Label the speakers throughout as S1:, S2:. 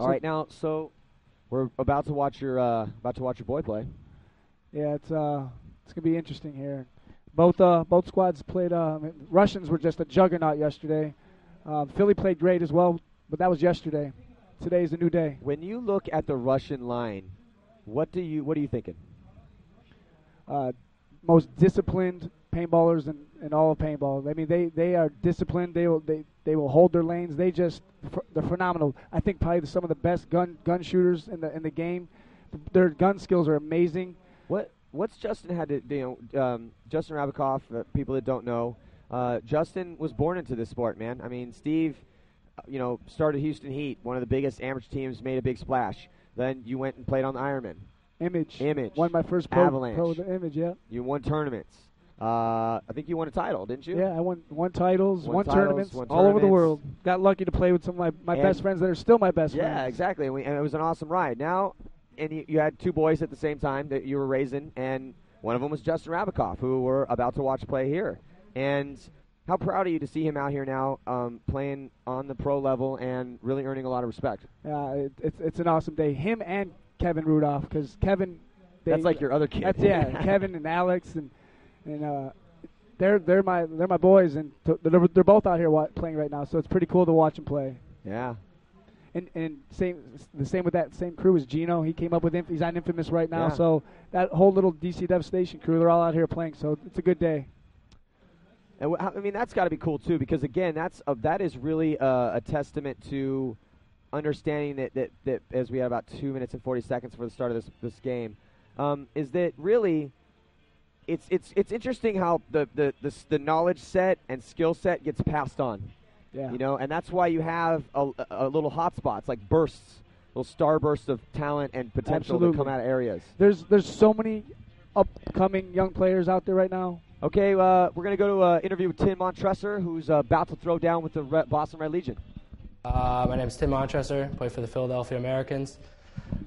S1: All right, now, so we're about to watch your boy play.
S2: Yeah, it's gonna be interesting here. Both squads played. Russians were just a juggernaut yesterday. Philly played great as well, but that was yesterday. Today's a new day.
S1: When you look at the Russian line, what are you thinking?
S2: Most disciplined paintballers in all of paintball. I mean, they are disciplined. They will hold their lanes. They're phenomenal. I think probably some of the best gun shooters in the game. Their gun skills are amazing.
S1: What's Justin had to Justin Rabikoff, people that don't know, Justin was born into this sport, man. I mean, Steve, started Houston Heat, one of the biggest amateur teams, made a big splash. Then you went and played on the Ironman.
S2: Image.
S1: Won
S2: my first
S1: Avalanche.
S2: pro with the Image, yeah.
S1: You won tournaments. I think you won a title, didn't you?
S2: Yeah, I won titles, won tournaments all over the world. Got lucky to play with some of my best friends that are still my best friends.
S1: Yeah, exactly. And it was an awesome ride. Now, and you had two boys at the same time that you were raising, and one of them was Justin Rabikoff, who we're about to watch play here. And how proud are you to see him out here now playing on the pro level and really earning a lot of respect?
S2: Yeah, it's an awesome day. Him and Kevin Rudolph, because Kevin...
S1: That's like your other kid.
S2: Kevin and Alex, and they're my boys, and they're both out here playing right now, so it's pretty cool to watch them play.
S1: Yeah.
S2: And the same with that same crew as Gino. He came up with he's on Infamous right now, so that whole little DC Devastation crew, they're all out here playing, so it's a good day.
S1: And I mean, that's got to be cool too, because again, that is really a testament to understanding that as we have about 2 minutes and 40 seconds for the start of this game, is that really it's interesting how the knowledge set and skill set gets passed on.
S2: Yeah.
S1: And that's why you have a little hotspots, like bursts, little star bursts of talent and potential that come out of areas.
S2: There's so many upcoming young players out there right now.
S1: Okay, we're going to go to an interview with Tim Montresor, who's about to throw down with the Boston Red Legion.
S3: My name is Tim Montresor, play for the Philadelphia Americans.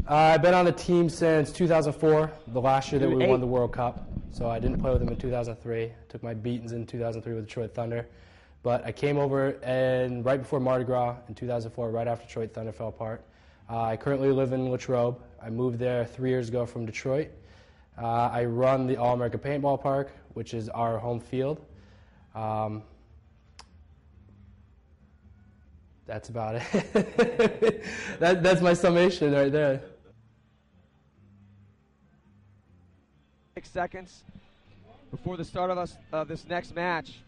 S3: I've been on the team since 2004, the last year that we won the World Cup. So I didn't play with them in 2003. Took my beatings in 2003 with Detroit Thunder. But I came over and right before Mardi Gras in 2004, right after Detroit Thunder fell apart. I currently live in Latrobe. I moved there 3 years ago from Detroit. I run the All-America Paintball Park, which is our home field. That's about it. That's my summation right there.
S1: 6 seconds before the start of this next match.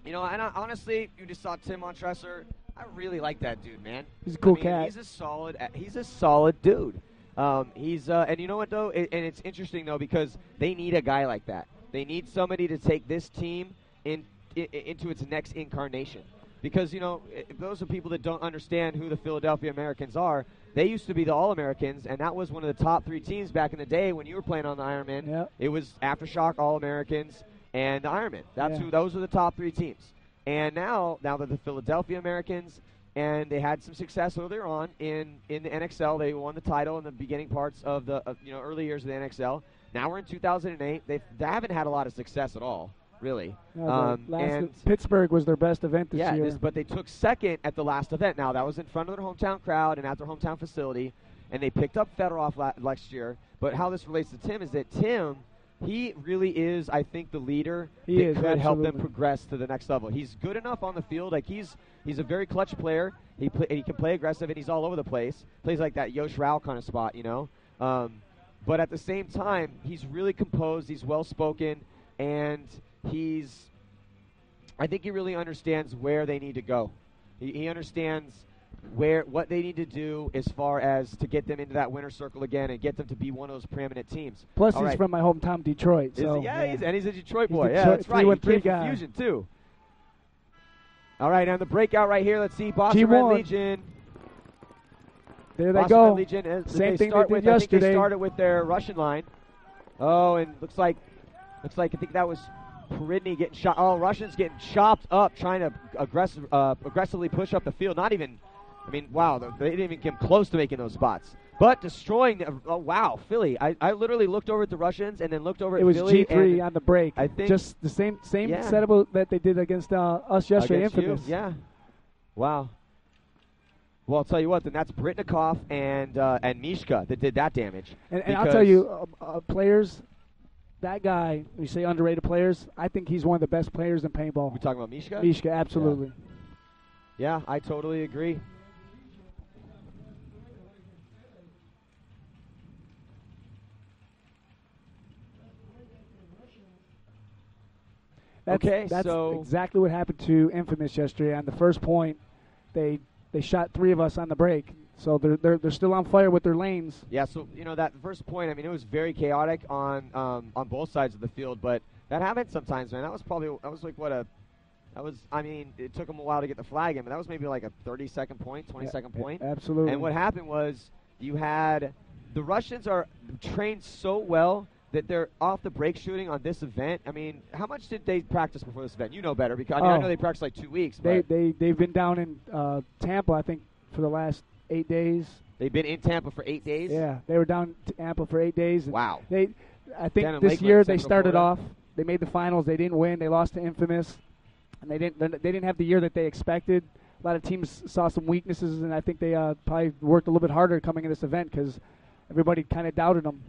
S1: And honestly, you just saw Tim Montresor. I really like that dude, man.
S2: He's a cool cat.
S1: He's a solid dude. And you know what though? And it's interesting though, because they need a guy like that. They need somebody to take this team into its next incarnation. Because, those are people that don't understand who the Philadelphia Americans are. They used to be the All-Americans, and that was one of the top 3 teams back in the day when you were playing on the Ironman.
S2: Yep.
S1: It was Aftershock, All-Americans, and the Ironman. Those were the top 3 teams. And now they're the Philadelphia Americans, and they had some success earlier on in the NXL. They won the title in the beginning parts of the early years of the NXL. Now we're in 2008. They haven't had a lot of success at all. Really.
S2: Pittsburgh was their best event this year.
S1: But they took second at the last event. Now, that was in front of their hometown crowd and at their hometown facility, and they picked up Fedorov last year. But how this relates to Tim is that Tim, he really is, I think, the leader that could help them progress to the next level. He's good enough on the field. Like, he's a very clutch player. He can play aggressive, and he's all over the place. Plays like that Yosh Rao kind of spot, But at the same time, he's really composed. He's well-spoken, and I think he really understands where they need to go. He understands what they need to do as far as to get them into that winner's circle again and get them to be one of those preeminent teams.
S2: Plus, he's from my hometown, Detroit.
S1: So he's a Detroit boy.
S2: Detroit,
S1: That's right.
S2: 3-1-3 guy.
S1: Fusion too. All right, on the breakout right here, let's see Boston Red Legion.
S2: There they
S1: Boston
S2: go.
S1: Red Legion.
S2: Same thing they did yesterday.
S1: I think they started with their Russian line. Oh, and looks like I think that was Peridny getting shot. Oh, Russians getting chopped up, trying to aggressively push up the field. Wow, they didn't even get close to making those spots. But destroying them. Oh, wow, Philly. I literally looked over at the Russians and then looked over at Philly.
S2: It was G3 on the break.
S1: I think
S2: just the same setup that they did against us yesterday, Infamous.
S1: Yeah. Wow. Well, I'll tell you what. Then that's Britnikoff and Mishka that did that damage.
S2: And I'll tell you, players. That guy, you say underrated players, I think he's one of the best players in paintball.
S1: We talking about Mishka?
S2: Mishka, absolutely.
S1: Yeah, I totally agree.
S2: That's exactly what happened to Infamous yesterday. On the first point, they shot 3 of us on the break. So they're still on fire with their lanes.
S1: Yeah, so that first point, I mean, it was very chaotic on both sides of the field, but that happens sometimes, man. It took them a while to get the flag in, but that was maybe like a 30-second point, 20-second point.
S2: Absolutely.
S1: And what happened was you had the Russians are trained so well that they're off the break shooting on this event. I mean, how much did they practice before this event? You know better because I know they practiced like 2 weeks.
S2: They've been down in Tampa, I think, for the last 8 days.
S1: They've been in Tampa for 8 days?
S2: Yeah, they were down to Tampa for 8 days.
S1: Wow.
S2: I think this year they started off. They made the finals. They didn't win. They lost to Infamous, and they didn't have the year that they expected. A lot of teams saw some weaknesses, and I think they probably worked a little bit harder coming in this event because everybody kind of doubted them.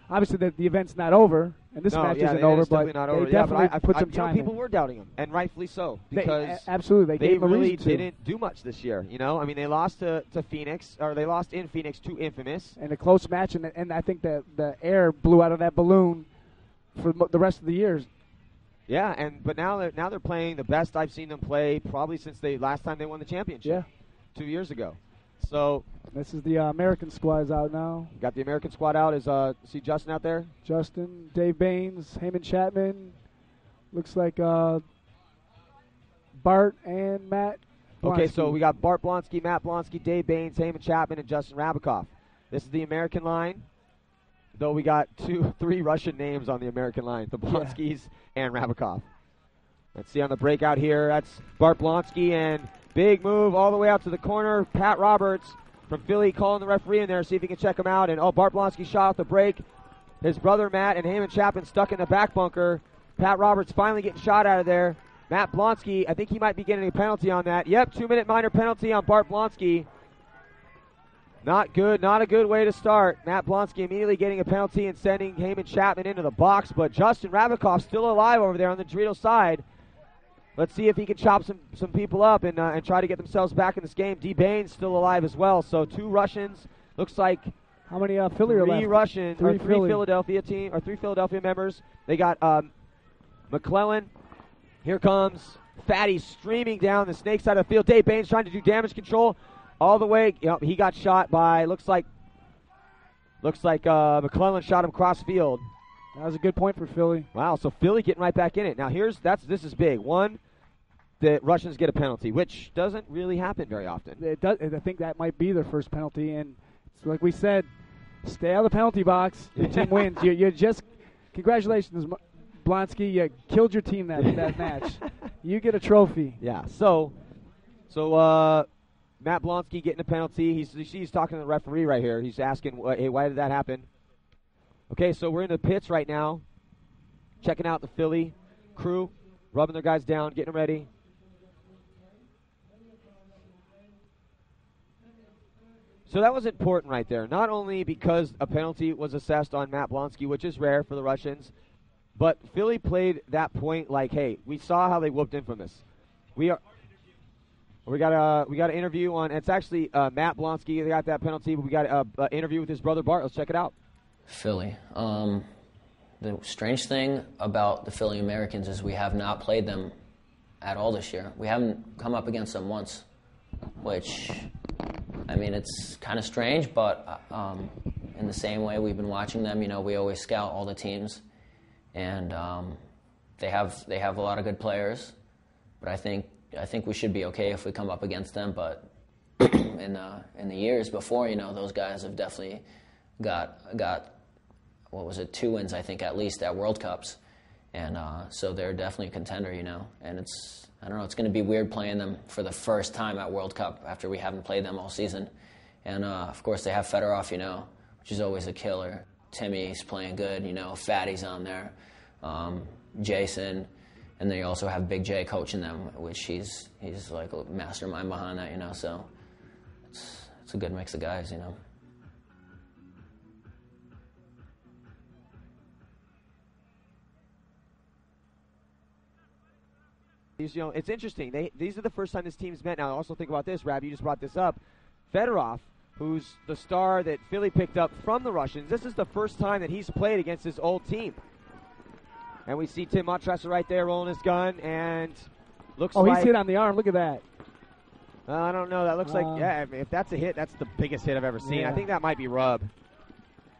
S2: Obviously, the event's not over, and this match isn't over, but
S1: not over.
S2: they definitely put some time
S1: people were doubting them, and rightfully so, because
S2: absolutely
S1: they really didn't do much this year. I mean, they lost to Phoenix, or they lost in Phoenix to Infamous.
S2: And a close match, and I think that the air blew out of that balloon for the rest of the years.
S1: Yeah, but now they're playing the best I've seen them play probably since last time they won the championship.
S2: Yeah.
S1: 2 years ago. So
S2: this is the American squad is out now.
S1: Got the American squad out. Is see Justin out there?
S2: Justin, Dave Baines, Heyman Chapman. Looks like Bart and Matt Blonsky.
S1: Okay, so we got Bart Blonsky, Matt Blonsky, Dave Baines, Heyman Chapman, and Justin Rabikoff. This is the American line. Though we got 3 Russian names on the American line, the Blonskys and Rabikoff. Let's see on the breakout here. That's Bart Blonsky, and big move all the way out to the corner. Pat Roberts from Philly calling the referee in there, see if he can check him out. And Bart Blonsky shot off the break. His brother Matt and Heyman Chapman stuck in the back bunker. Pat Roberts finally getting shot out of there. Matt Blonsky, I think he might be getting a penalty on that. Yep, 2-minute minor penalty on Bart Blonsky. Not good, not a good way to start. Matt Blonsky immediately getting a penalty and sending Heyman Chapman into the box, but Justin Rabikoff still alive over there on the Dorito side. Let's see if he can chop some people up and try to get themselves back in this game. D. Baines still alive as well. So 2 Russians. Looks like
S2: how many Philly are left?
S1: 3 Russians or 3 Philadelphia team or 3 Philadelphia members. They got McClellan. Here comes Fatty streaming down the snake side of the field. Dave Baines trying to do damage control all the way. Yep, he got shot by looks like McClellan shot him across field.
S2: That was a good point for Philly.
S1: Wow, so Philly getting right back in it. Now this is big. One, the Russians get a penalty, which doesn't really happen very often.
S2: It does. I think that might be their first penalty, and it's like we said, stay out of the penalty box. Your team wins. You just congratulations, Blonsky. You killed your team that match. You get a trophy.
S1: Yeah. So Matt Blonsky getting a penalty. He's talking to the referee right here. He's asking, hey, why did that happen? Okay, so we're in the pits right now, checking out the Philly crew, rubbing their guys down, getting them ready. So that was important right there, not only because a penalty was assessed on Matt Blonsky, which is rare for the Russians, but Philly played that point like, hey, we saw how they whooped Infamous. We got an interview on. It's actually Matt Blonsky. They got that penalty, but we got an interview with his brother Bart. Let's check it out.
S4: Philly. The strange thing about the Philly Americans is we have not played them at all this year. We haven't come up against them once, which, I mean, it's kind of strange, but in the same way we've been watching them, we always scout all the teams, and they have a lot of good players, but I think we should be okay if we come up against them, but in the years before, those guys have definitely got 2 wins, I think, at least at World Cups. And so they're definitely a contender, And it's going to be weird playing them for the first time at World Cup after we haven't played them all season. And, of course, they have Fedorov, which is always a killer. Timmy's playing good, Fatty's on there. Jason. And then you also have Big J coaching them, which he's like a mastermind behind that, you know. So it's a good mix of guys, you know.
S1: You know, it's interesting. These are the first time this team's met. Now, I also think about this, Rab. You just brought this up. Fedorov, who's the star that Philly picked up from the Russians, this is the first time that he's played against his old team. And we see Tim Montressor right there rolling his gun, and looks like...
S2: Oh, he's hit on the arm. Look at that.
S1: I don't know. That looks like, yeah, if that's a hit, that's the biggest hit I've ever seen.
S2: Yeah.
S1: I think that might be rub.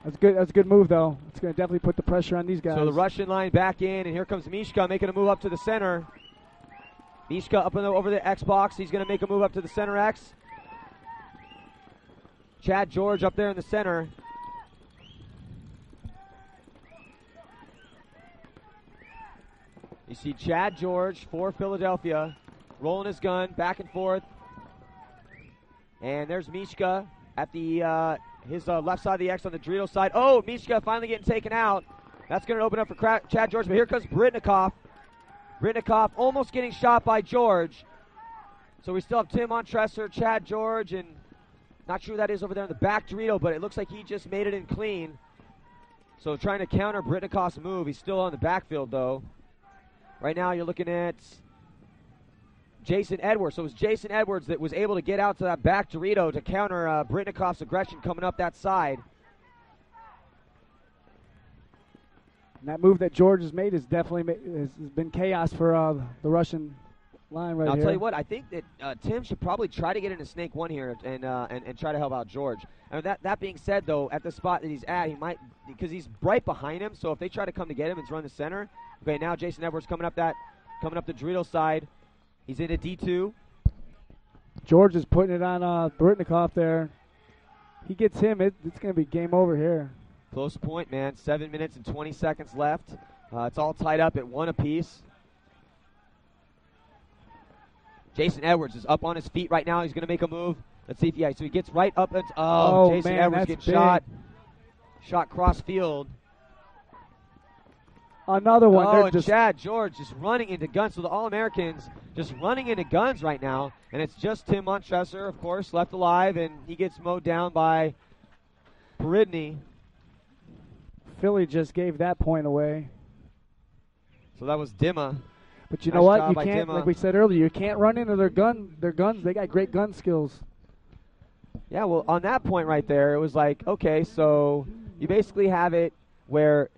S2: That's good. That's a good move, though. It's going to definitely put the pressure on these guys.
S1: So the Russian line back in, and here comes Mishka making a move up to the center. Mishka up over the X box. He's going to make a move up to the center X. Chad George up there in the center. You see Chad George for Philadelphia rolling his gun back and forth. And there's Mishka at the his left side of the X on the Dorito side. Oh, Mishka finally getting taken out. That's going to open up for Chad George, but here comes Britnikoff. Britnikoff almost getting shot by George. So we still have Tim Montressor, Chad George, and not sure who that is over there in the back, Dorito, but it looks like he just made it in clean. So trying to counter Britnikoff's move. He's still on the backfield, though. Right now you're looking at Jason Edwards. So it was Jason Edwards that was able to get out to that back Dorito to counter Britnikoff's aggression coming up that side.
S2: And that move that George has made has definitely has been chaos for the Russian line right
S1: I'll
S2: here.
S1: tell you what, I think that Tim should probably try to get into snake one here and try to help out George. And that being said, though, at the spot that he's at, he might, because he's right behind him, so if they try to come to get him and run the center. Okay, now Jason Edwards coming up the Dorito side. He's in a D2.
S2: George is putting it on Britnikoff there. He gets him, it's going to be game over here.
S1: Close point, man. 7 minutes and 20 seconds left. It's all tied up at one apiece. Jason Edwards is up on his feet right now. He's going to make a move. Let's see if so he gets right up. Jason
S2: man,
S1: Edwards gets shot cross field.
S2: Another one.
S1: Oh, and Chad George just running into guns. So the All-Americans just running into guns right now. And it's just Tim Montressor, of course, left alive. And he gets mowed down by Peridney.
S2: Philly just gave that point away.
S1: So that was Dimma.
S2: But you know what? You can't, like we said earlier, you can't run into their guns. They got great gun skills.
S1: Yeah, well, on that point right there, it was like, okay, so you basically have it where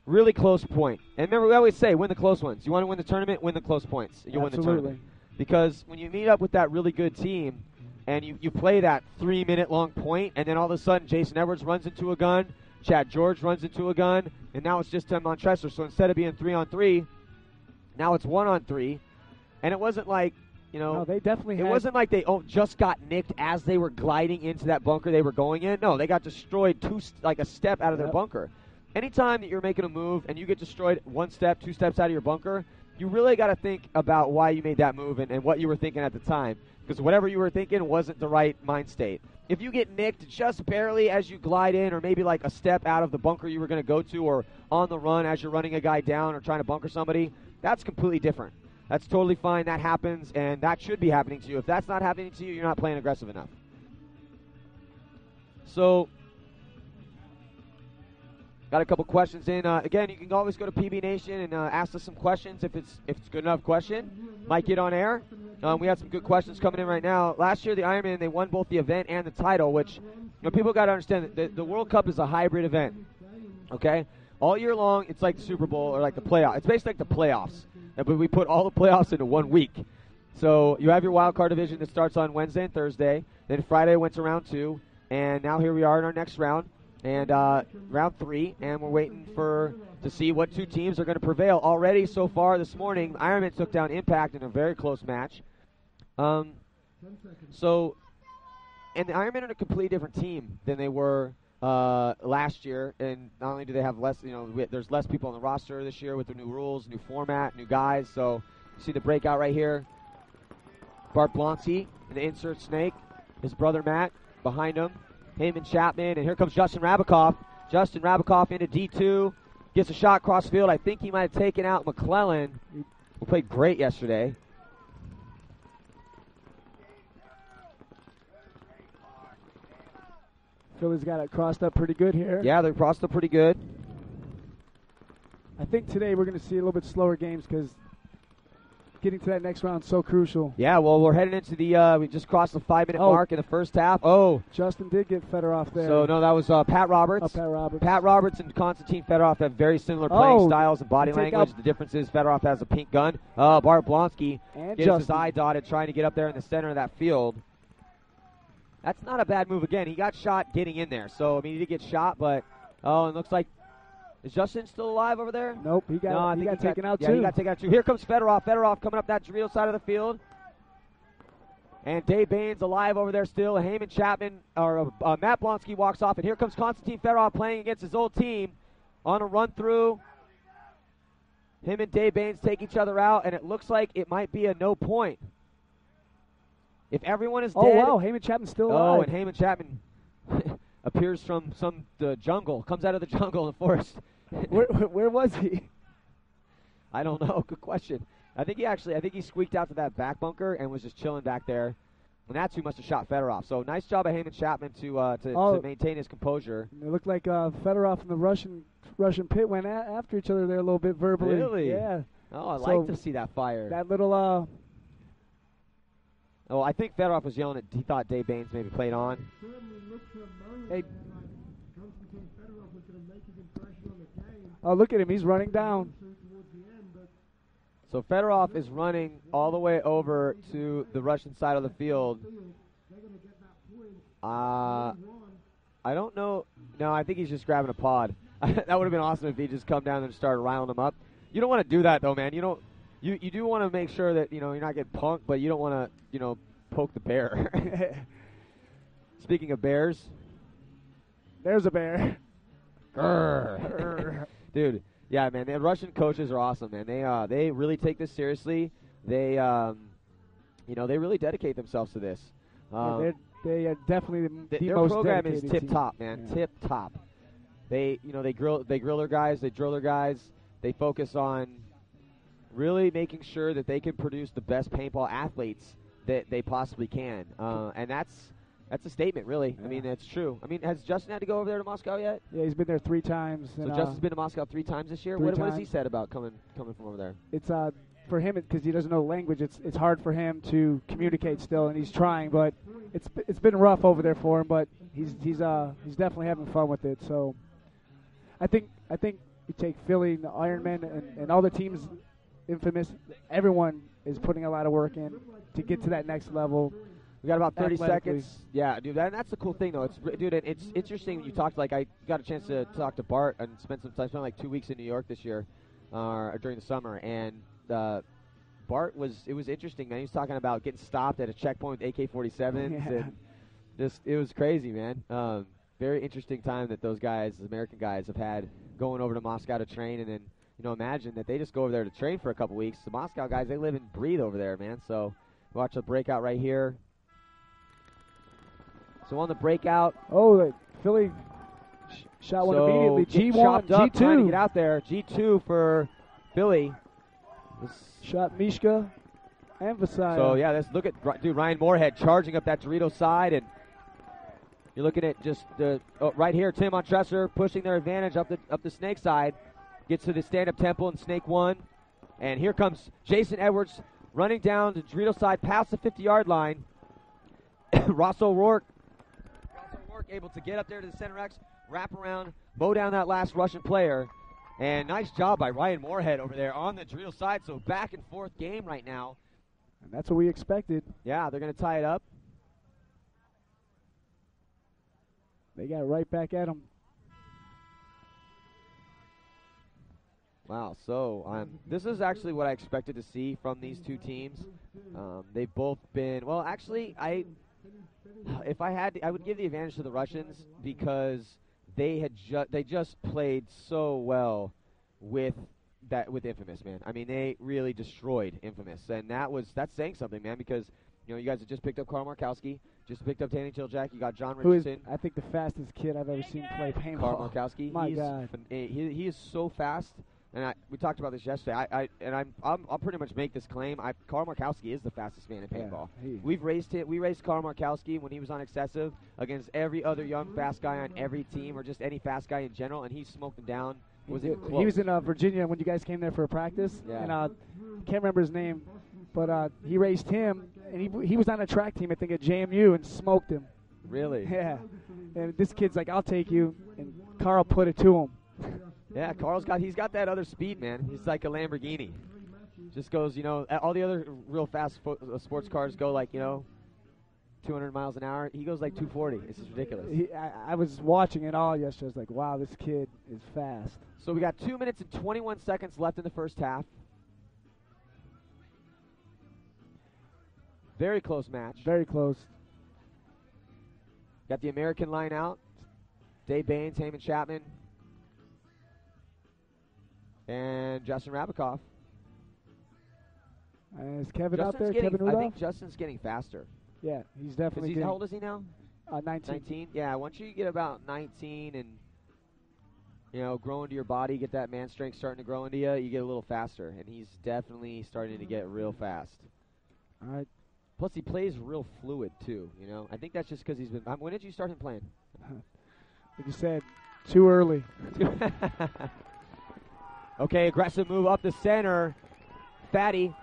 S1: really close point. And remember, we always say, win the close ones. You want to win the tournament, win the close points. You'll win the tournament. Because when you meet up with that really good team and you play that 3-minute long point, and then all of a sudden Jason Edwards runs into a gun, Chad George runs into a gun, and now it's just Tim Montressor. So instead of being 3-on-3, now it's 1-on-3. And it wasn't like,
S2: no, they definitely
S1: it wasn't like they just got nicked as they were gliding into that bunker they were going in. No, they got destroyed a step out of their bunker. Anytime that you're making a move and you get destroyed 1 step, 2 steps out of your bunker, you really got to think about why you made that move and what you were thinking at the time. Because whatever you were thinking wasn't the right mind state. If you get nicked just barely as you glide in, or maybe like a step out of the bunker you were going to go to, or on the run as you're running a guy down or trying to bunker somebody, that's completely different. That's totally fine. That happens, and that should be happening to you. If that's not happening to you, you're not playing aggressive enough. So, got a couple questions in. Again, you can always go to PB Nation and ask us some questions if it's a good enough question. Might get on air. We have some good questions coming in right now. Last year, the Ironman, they won both the event and the title, which people got to understand that the World Cup is a hybrid event. Okay? All year long, it's like the Super Bowl or like the playoff. It's basically like the playoffs. But we put all the playoffs into 1 week. So you have your wild card division that starts on Wednesday and Thursday. Then Friday went to round 2. And now here we are in our next round. And round 3. And we're waiting to see what 2 teams are going to prevail. Already so far this morning, Ironman took down Impact in a very close match. And the Ironman are a completely different team than they were last year, and not only do they have less, there's less people on the roster this year with the new rules, new format, new guys. So you see the breakout right here. Bart Blonsky in the insert snake, his brother Matt behind him and Chapman, and here comes Justin Rabikoff. Justin Rabikoff into D2, gets a shot cross field. I think he might have taken out McClellan. who played great yesterday.
S2: Philly's got it crossed up pretty good here.
S1: Yeah, they're crossed up pretty good.
S2: I think today we're going to see a little bit slower games because getting to that next round is so crucial.
S1: Yeah, well, we're heading into the we just crossed the 5-minute mark in the first half. Oh.
S2: Justin did get Fedorov there.
S1: So, no, that was Pat Roberts.
S2: Oh, Pat Roberts.
S1: Pat Roberts and Konstantin Fedorov have very similar playing styles and body language. The difference is Fedorov has a pink gun. Bart Blonsky gets his eye dotted trying to get up there in the center of that field. That's not a bad move again. He got shot getting in there. So, I mean, he did get shot, but, it looks like, is Justin still alive over there?
S2: Nope, he got taken out too.
S1: Yeah, he got taken out too. Here comes Fedorov. Fedorov coming up that Dorito side of the field. And Dave Baines alive over there still. Heyman Chapman, or Matt Blonsky walks off. And here comes Konstantin Fedorov playing against his old team on a run through. Him and Dave Baines take each other out, and it looks like it might be a no point. If everyone is dead.
S2: Oh, wow, Heyman Chapman's still alive.
S1: Oh, and Heyman Chapman appears from the jungle, comes out of the jungle in the forest.
S2: Where was he?
S1: I don't know. Good question. I think he squeaked out to that back bunker and was just chilling back there. And that's who must have shot Fedorov. So nice job of Heyman Chapman to maintain his composure.
S2: It looked like Fedorov and the Russian pit went after each other there a little bit verbally.
S1: Really?
S2: Yeah.
S1: Oh, I like to see that fire.
S2: That little
S1: Oh, I think Fedorov was yelling at. He thought Dave Baines maybe played on.
S2: Hey. Oh, look at him. He's running down.
S1: So Fedorov is running all the way over to the Russian side of the field. I don't know. No, I think he's just grabbing a pod. That would have been awesome if he just come down and started riling them up. You don't want to do that, though, man. You do want to make sure that, you're not getting punked, but you don't want to, poke the bear. Speaking of bears.
S2: There's a bear.
S1: Dude, yeah, man, the Russian coaches are awesome, man. They really take this seriously. They, they really dedicate themselves to this.
S2: They are definitely the
S1: their
S2: most
S1: program is
S2: dedicated
S1: tip
S2: team.
S1: top, man. Yeah. Tip top. They grill their guys, they drill their guys. They focus on really making sure that they can produce the best paintball athletes that they possibly can. And that's a statement, really. Yeah. I mean, it's true. I mean, has Justin had to go over there to Moscow yet?
S2: Yeah, he's been there 3 times.
S1: So Justin's been to Moscow 3 times this year? What has he said about coming from over there?
S2: It's for him, because he doesn't know the language, it's hard for him to communicate still, and he's trying, but it's been rough over there for him, but he's definitely having fun with it. So I think you take Philly, the Ironmen, and all the teams, Infamous, everyone is putting a lot of work in to get to that next level.
S1: We got about 30 seconds. Yeah, dude, that's the cool thing, though. It's interesting. You talked, I got a chance to talk to Bart and spend some time, spent like 2 weeks in New York this year during the summer, and Bart it was interesting, man. He was talking about getting stopped at a checkpoint with AK-47s. Yeah. It was crazy, man. Very interesting time that those guys, the American guys, have had going over to Moscow to train, and then imagine that they just go over there to train for a couple weeks. The Moscow guys, they live and breathe over there, man. So watch the breakout right here. So on the breakout.
S2: Oh, Philly shot one immediately. G1, G2.
S1: Trying to get out there. G2 for Philly.
S2: Shot Mishka and Vasaya.
S1: So, yeah, let's look at Ryan Moorhead charging up that Dorito side. And you're looking at just right here, Tim Montresor pushing their advantage up the Snake side. Gets to the stand-up temple in Snake 1. And here comes Jason Edwards running down the Dorito side past the 50-yard line. Ross O'Rourke able to get up there to the center X, wrap around, mow down that last Russian player. And nice job by Ryan Moorhead over there on the Dorito side. So back and forth game right now.
S2: And that's what we expected.
S1: Yeah, they're going to tie it up.
S2: They got it right back at them.
S1: Wow, so this is actually what I expected to see from these two teams. They've both been, well, actually, if I had to, I would give the advantage to the Russians because they just played so well with Infamous, man. I mean, they really destroyed Infamous, and that's saying something, man, because you guys have just picked up Carl Markowski, just picked up Danny Tiljak, you got John Richardson.
S2: Who is, I think, the fastest kid I've ever seen play paintball.
S1: Carl Markowski.
S2: My God.
S1: He is so fast. and we talked about this yesterday. I'll pretty much make this claim. Carl Markowski is the fastest man in paintball.
S2: Yeah,
S1: We raced Carl Markowski when he was on excessive against every other young fast guy on every team, or just any fast guy in general, and he smoked him down.
S2: He was in Virginia when you guys came there for a practice, and can't remember his name, but he raced him, and he was on a track team, I think, at JMU, and smoked him.
S1: Really?
S2: Yeah. And this kid's like, I'll take you, and Carl put it to him.
S1: Yeah, he's got that other speed, man. He's like a Lamborghini. Just goes, all the other real fast sports cars go like, 200 miles an hour. He goes like 240. It's just ridiculous.
S2: I was watching it all yesterday. I was like, wow, this kid is fast.
S1: So we got 2 minutes and 21 seconds left in the first half. Very close match.
S2: Very close.
S1: Got the American line out. Dave Baines, Heyman Chapman, and Justin Rabikoff.
S2: Is Kevin out there? Kevin Rudolph?
S1: I think Justin's getting faster.
S2: Yeah, he's definitely
S1: how old is he now?
S2: 19.
S1: 19? Yeah, once you get about 19 and, grow into your body, get that man strength starting to grow into you get a little faster. And he's definitely starting to get real fast.
S2: All right.
S1: Plus, he plays real fluid, too, I think that's just because he's been... when did you start him playing?
S2: Like you said, too early.
S1: Okay, aggressive move up the center. Fatty.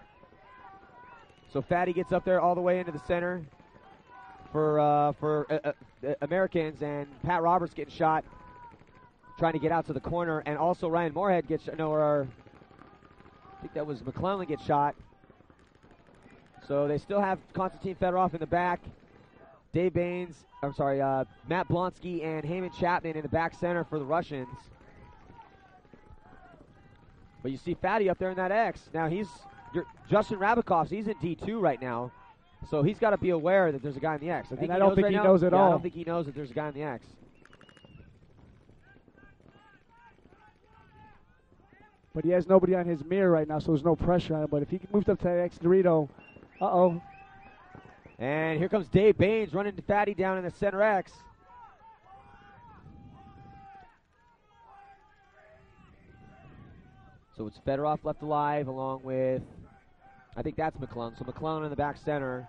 S1: So Fatty gets up there all the way into the center for Americans, and Pat Roberts getting shot, trying to get out to the corner, and also Ryan Moorhead gets I think that was McClellan gets shot. So they still have Konstantin Fedorov in the back. Matt Blonsky and Heyman Chapman in the back center for the Russians. But you see Fatty up there in that X. Now Justin Rabikoff, he's in D2 right now. So he's got to be aware that there's a guy in the X.
S2: I don't think he knows at all.
S1: I don't think he knows that there's a guy in the X.
S2: But he has nobody on his mirror right now, so there's no pressure on him. But if he moves up to that X Dorito, uh-oh.
S1: And here comes Dave Baines running to Fatty down in the center X. So it's Fedorov left alive along with, I think that's McClellan. So McClellan in the back center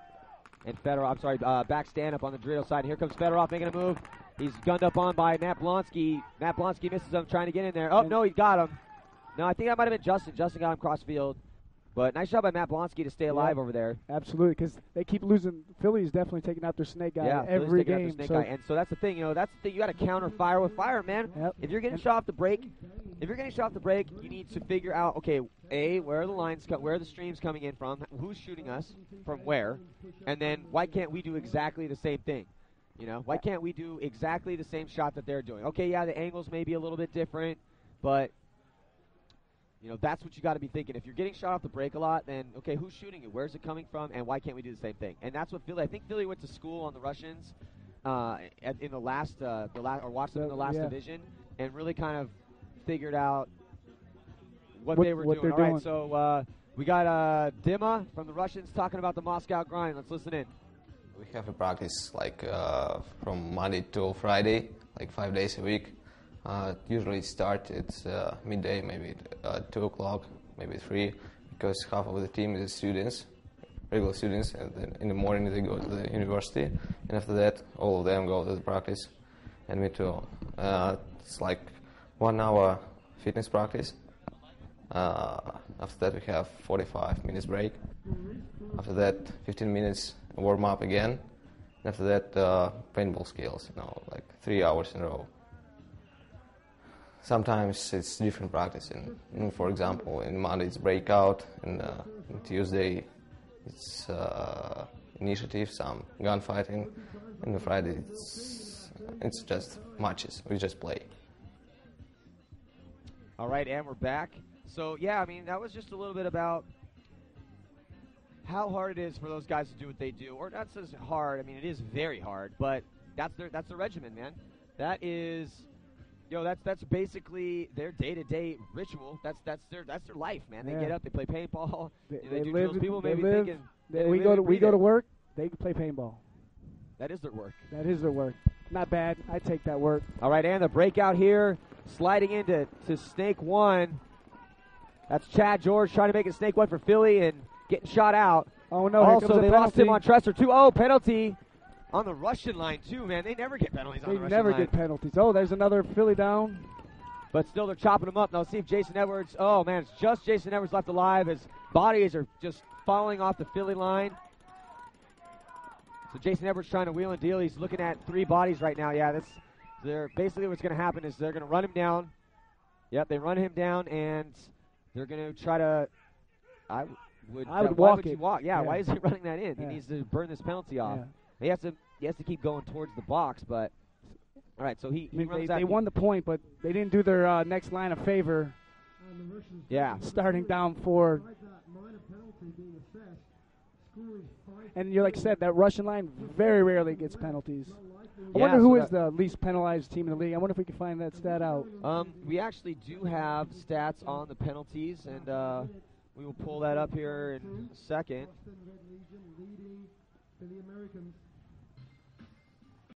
S1: and Fedorov, back stand up on the Dorito side. And here comes Fedorov making a move. He's gunned up on by Matt Blonsky. Matt Blonsky misses him trying to get in there. Oh, no, he got him. No, I think that might have been Justin. Justin got him cross field. But nice job by Matt Blonsky to stay alive over there.
S2: Absolutely, because they keep losing. Philly's definitely taking out their snake guy every game.
S1: And so that's the thing. That's the thing. You got to counter fire with fire, man.
S2: Yep.
S1: If you're getting shot off the break, you need to figure out, okay, where are the lines, where are the streams coming in from, who's shooting us from where, and then why can't we do exactly the same thing? Why can't we do exactly the same shot that they're doing? Okay, yeah, the angles may be a little bit different, but that's what you got to be thinking. If you're getting shot off the break a lot, then, okay, who's shooting you? Where's it coming from? And why can't we do the same thing? And that's what I think Philly went to watch them in the last division, and really kind of figured out what they were doing. All right, so we got Dima from the Russians talking about the Moscow grind. Let's listen in.
S5: We have a practice from Monday to Friday, 5 days a week. Usually start at midday, maybe at 2 o'clock, maybe 3, because half of the team is students, regular students, and then in the morning they go to the university, and after that all of them go to the practice, and me too. It's 1 hour fitness practice. After that we have 45 minutes break. After that 15 minutes warm up again. After that paintball skills, 3 hours in a row. Sometimes it's different practice. For example, in Monday it's breakout, and Tuesday it's initiative, some gunfighting, and Friday it's just matches. We just play.
S1: All right, and we're back. So yeah, that was just a little bit about how hard it is for those guys to do what they do, or not so hard. It is very hard, but that's their regimen, man. That is. That's basically their day-to-day ritual. That's their life, man. They get up, they play paintball, they do drills. People may be thinking
S2: we go to work, they play paintball.
S1: That is their work.
S2: That is their work. Not bad. I take that work.
S1: All right, and the breakout here, sliding into Snake 1. That's Chad George trying to make a snake one for Philly and getting shot out.
S2: Oh, no.
S1: Also, they lost him on
S2: penalty.
S1: Tresser, too. Oh, penalty on the Russian line, too, man. They never get penalties on the
S2: They
S1: Russian
S2: never
S1: line.
S2: get penalties. Oh, there's another Philly down.
S1: But still, they're chopping him up. Now, let's see if Jason Edwards. Oh, man, it's just Jason Edwards left alive. His bodies are just falling off the Philly line. So Jason Edwards trying to wheel and deal. He's looking at 3 bodies right now. Yeah, they're basically what's going to happen is they're going to run him down. Yep, they run him down, and they're going to try to. I would
S2: why
S1: walk
S2: would
S1: it.
S2: you
S1: walk? Yeah,
S2: Yeah.
S1: why is he running that in?
S2: Yeah.
S1: He needs to burn this penalty off.
S2: Yeah.
S1: He has to keep going towards the box, but all right. So he
S2: I mean,
S1: runs
S2: they
S1: that.
S2: won the point, but they didn't do their next line a favor.
S1: Yeah.
S2: Starting down 4. And you like I said, that Russian line very rarely gets penalties. I wonder who is the least penalized team in the league. I wonder if we can find that stat out.
S1: We actually do have stats on the penalties, and we will pull that up here in a second.
S6: Leading the Americans